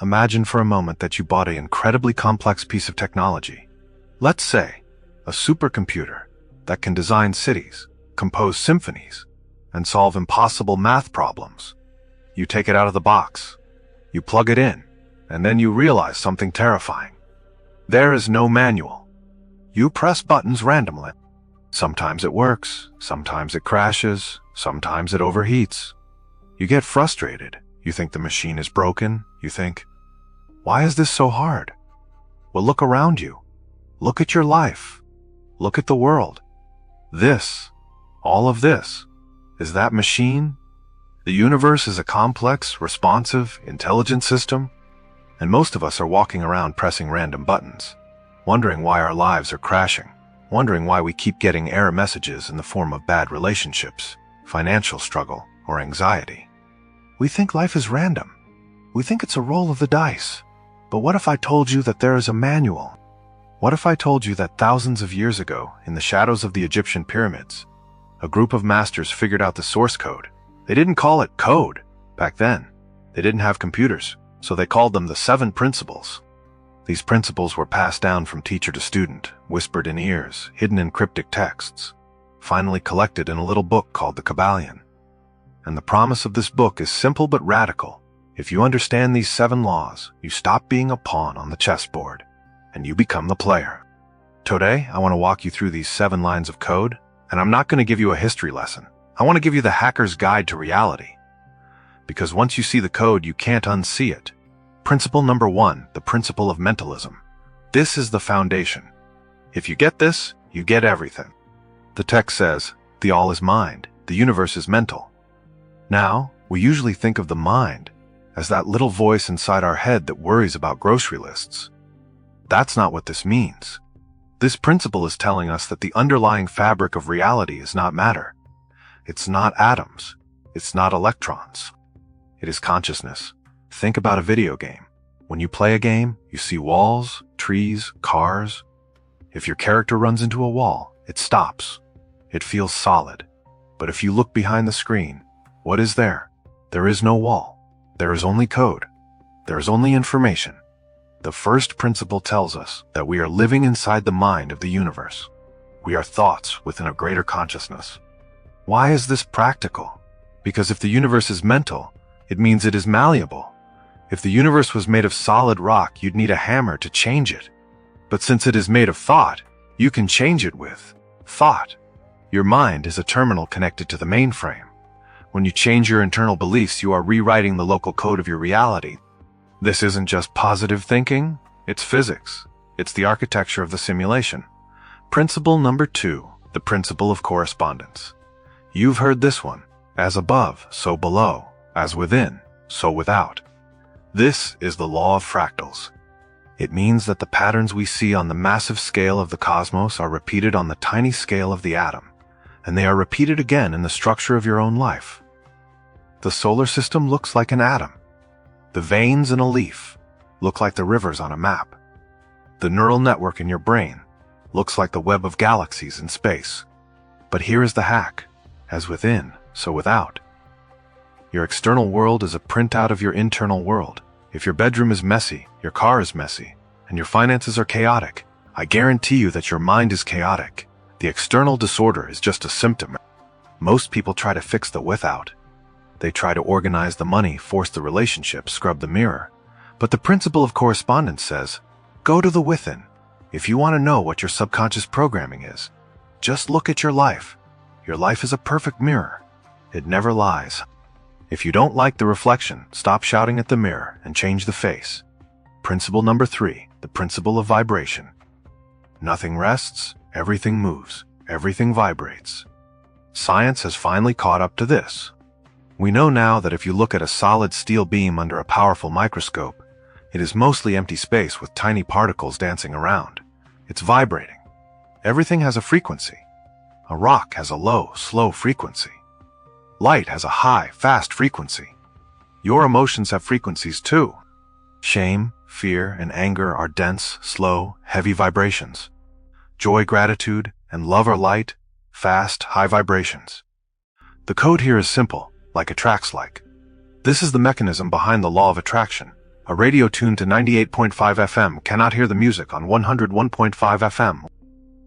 Imagine for a moment that you bought an incredibly complex piece of technology. Let's say, a supercomputer that can design cities, compose symphonies, and solve impossible math problems. You take it out of the box, you plug it in, and then you realize something terrifying. There is no manual. You press buttons randomly. Sometimes it works, sometimes it crashes, sometimes it overheats. You get frustrated. You think the machine is broken. You think, why is this so hard? Well, look around you. Look at your life. Look at the world. This, all of this, is that machine? The universe is a complex, responsive, intelligent system, and most of us are walking around pressing random buttons, wondering why our lives are crashing, wondering why we keep getting error messages in the form of bad relationships, financial struggle, or anxiety. We think life is random. We think it's a roll of the dice. But what if I told you that there is a manual? What if I told you that thousands of years ago, in the shadows of the Egyptian pyramids, a group of masters figured out the source code? They didn't call it code back then. They didn't have computers, so they called them the 7 principles. These principles were passed down from teacher to student, whispered in ears, hidden in cryptic texts, finally collected in a little book called the Kybalion. And the promise of this book is simple but radical. If you understand these 7 laws, you stop being a pawn on the chessboard, and you become the player. Today, I want to walk you through these 7 lines of code, and I'm not going to give you a history lesson. I want to give you the hacker's guide to reality. Because once you see the code, you can't unsee it. Principle number 1, the principle of mentalism. This is the foundation. If you get this, you get everything. The text says, the all is mind, the universe is mental. Now, we usually think of the mind as that little voice inside our head that worries about grocery lists. That's not what this means. This principle is telling us that the underlying fabric of reality is not matter. It's not atoms. It's not electrons. It is consciousness. Think about a video game. When you play a game, you see walls, trees, cars. If your character runs into a wall, it stops. It feels solid. But if you look behind the screen, what is there? There is no wall. There is only code. There is only information. The first principle tells us that we are living inside the mind of the universe. We are thoughts within a greater consciousness. Why is this practical? Because if the universe is mental, it means it is malleable. If the universe was made of solid rock, you'd need a hammer to change it. But since it is made of thought, you can change it with thought. Your mind is a terminal connected to the mainframe. When you change your internal beliefs, you are rewriting the local code of your reality. This isn't just positive thinking, it's physics. It's the architecture of the simulation. Principle number 2, the principle of correspondence. You've heard this one. As above, so below. As within, so without. This is the law of fractals. It means that the patterns we see on the massive scale of the cosmos are repeated on the tiny scale of the atom, and they are repeated again in the structure of your own life. The solar system looks like an atom. The veins in a leaf look like the rivers on a map. The neural network in your brain looks like the web of galaxies in space. But here is the hack. As within, so without. Your external world is a printout of your internal world. If your bedroom is messy, your car is messy, and your finances are chaotic, I guarantee you that your mind is chaotic. The external disorder is just a symptom. Most people try to fix the without. They try to organize the money, force the relationship, scrub the mirror. But the principle of correspondence says, go to the within. If you want to know what your subconscious programming is, just look at your life. Your life is a perfect mirror. It never lies. If you don't like the reflection, stop shouting at the mirror and change the face. Principle number 3, the principle of vibration. Nothing rests, everything moves, everything vibrates. Science has finally caught up to this. We know now that if you look at a solid steel beam under a powerful microscope, it is mostly empty space with tiny particles dancing around. It's vibrating. Everything has a frequency. A rock has a low, slow frequency. Light has a high, fast frequency. Your emotions have frequencies too. Shame, fear, and anger are dense, slow, heavy vibrations. Joy, gratitude, and love are light, fast, high vibrations. The code here is simple, like attracts like. This is the mechanism behind the law of attraction. A radio tuned to 98.5 FM cannot hear the music on 101.5 FM.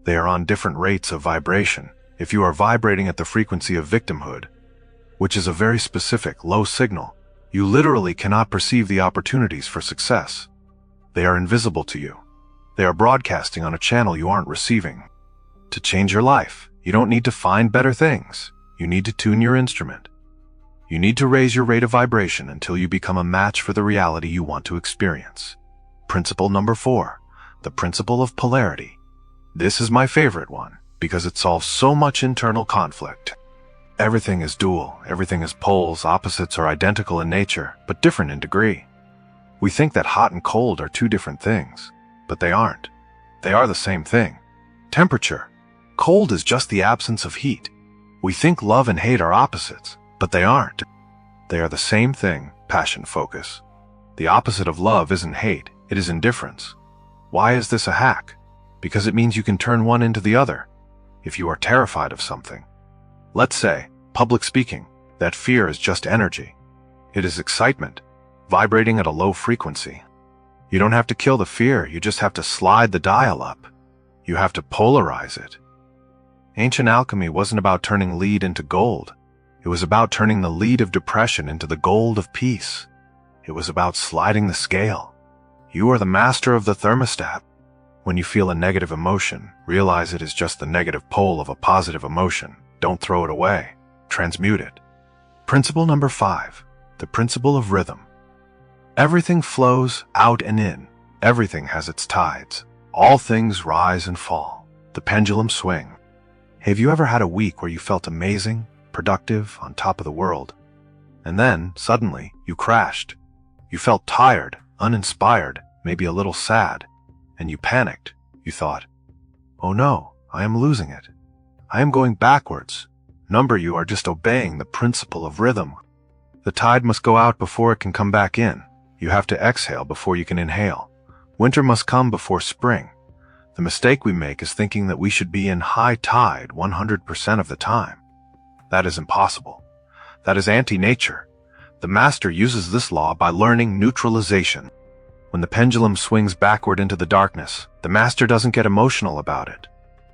They are on different rates of vibration. If you are vibrating at the frequency of victimhood, which is a very specific, low signal, you literally cannot perceive the opportunities for success. They are invisible to you. They are broadcasting on a channel you aren't receiving. To change your life, you don't need to find better things. You need to tune your instrument. You need to raise your rate of vibration until you become a match for the reality you want to experience. Principle number 4, the principle of polarity. This is my favorite one because it solves so much internal conflict. Everything is dual, everything is poles, opposites are identical in nature, but different in degree. We think that hot and cold are two different things, but they aren't. They are the same thing. Temperature. Cold is just the absence of heat. We think love and hate are opposites, but they aren't. They are the same thing, passion focus. The opposite of love isn't hate, it is indifference. Why is this a hack? Because it means you can turn one into the other. If you are terrified of something, let's say, public speaking, that fear is just energy. It is excitement, vibrating at a low frequency. You don't have to kill the fear, you just have to slide the dial up. You have to polarize it. Ancient alchemy wasn't about turning lead into gold. It was about turning the lead of depression into the gold of peace. It was about sliding the scale. You are the master of the thermostat. When you feel a negative emotion, realize it is just the negative pole of a positive emotion. Don't throw it away. Transmute it. Principle number 5, the principle of rhythm. Everything flows out and in. Everything has its tides. All things rise and fall. The pendulum swing. Have you ever had a week where you felt amazing, productive, on top of the world? And then, suddenly, you crashed. You felt tired, uninspired, maybe a little sad. And you panicked. You thought, oh no, I am losing it. I am going backwards. You are just obeying the principle of rhythm. The tide must go out before it can come back in. You have to exhale before you can inhale. Winter must come before spring. The mistake we make is thinking that we should be in high tide 100% of the time. That is impossible. That is anti-nature. The master uses this law by learning neutralization. When the pendulum swings backward into the darkness, the master doesn't get emotional about it.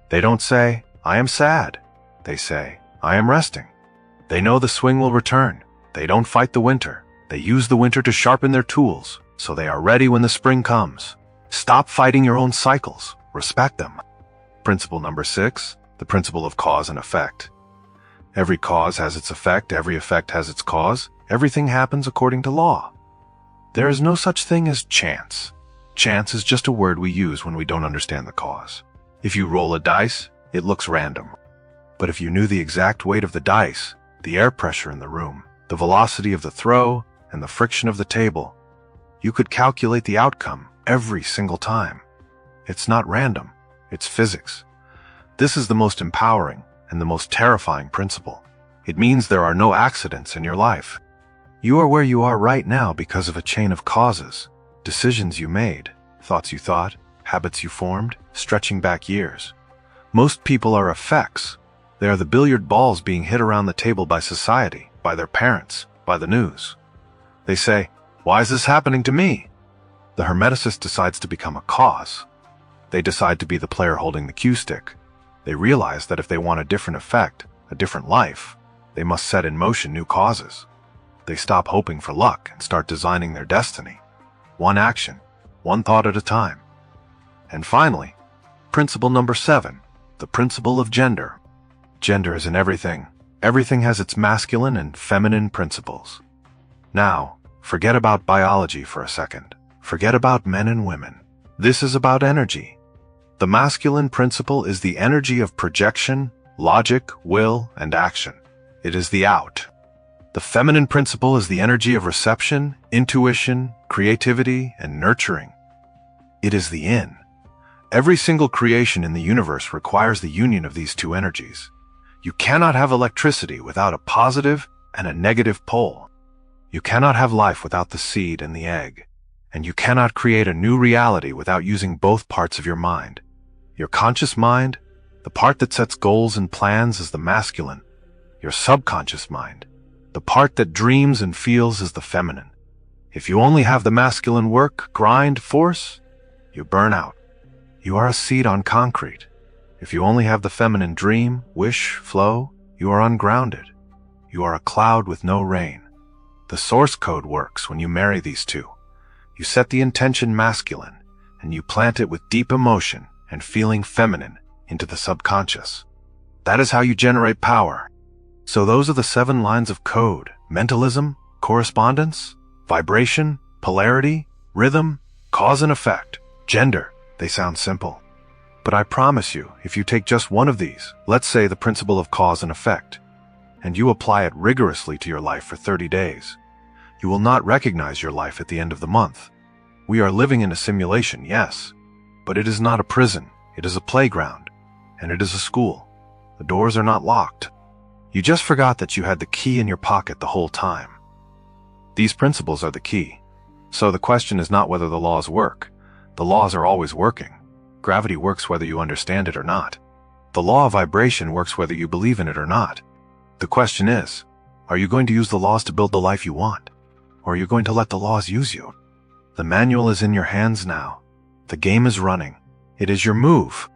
They don't say, I am sad. They say, I am resting. They know the swing will return. They don't fight the winter. They use the winter to sharpen their tools, so they are ready when the spring comes. Stop fighting your own cycles. Respect them. Principle number 6, the principle of cause and effect. Every cause has its effect. Every effect has its cause. Everything happens according to law. There is no such thing as chance. Chance is just a word we use when we don't understand the cause. If you roll a dice, it looks random. But if you knew the exact weight of the dice, the air pressure in the room, the velocity of the throw, and the friction of the table, you could calculate the outcome every single time. It's not random, it's physics. This is the most empowering and the most terrifying principle. It means there are no accidents in your life. You are where you are right now because of a chain of causes, decisions you made, thoughts you thought, habits you formed, stretching back years. Most people are effects. They are the billiard balls being hit around the table by society, by their parents, by the news. They say, why is this happening to me? The Hermeticist decides to become a cause. They decide to be the player holding the cue stick. They realize that if they want a different effect, a different life, they must set in motion new causes. They stop hoping for luck and start designing their destiny. One action, one thought at a time. And finally, principle number 7, the principle of gender. Gender is in everything. Everything has its masculine and feminine principles. Now, forget about biology for a second. Forget about men and women. This is about energy. The masculine principle is the energy of projection, logic, will, and action. It is the out. The feminine principle is the energy of reception, intuition, creativity, and nurturing. It is the in. Every single creation in the universe requires the union of these two energies. You cannot have electricity without a positive and a negative pole. You cannot have life without the seed and the egg. And you cannot create a new reality without using both parts of your mind. Your conscious mind, the part that sets goals and plans, is the masculine. Your subconscious mind, the part that dreams and feels, is the feminine. If you only have the masculine work, grind, force, you burn out. You are a seed on concrete. If you only have the feminine dream, wish, flow, you are ungrounded. You are a cloud with no rain. The source code works when you marry these two. You set the intention masculine, and you plant it with deep emotion and feeling feminine into the subconscious. That is how you generate power. So those are the 7 lines of code: mentalism, correspondence, vibration, polarity, rhythm, cause and effect, gender. They sound simple. But I promise you, if you take just one of these, let's say the principle of cause and effect, and you apply it rigorously to your life for 30 days, you will not recognize your life at the end of the month. We are living in a simulation, yes, but it is not a prison. It is a playground, and it is a school. The doors are not locked. You just forgot that you had the key in your pocket the whole time. These principles are the key. So the question is not whether the laws work. The laws are always working. Gravity works whether you understand it or not. The law of vibration works whether you believe in it or not. The question is, are you going to use the laws to build the life you want? Or are you going to let the laws use you? The manual is in your hands now. The game is running. It is your move.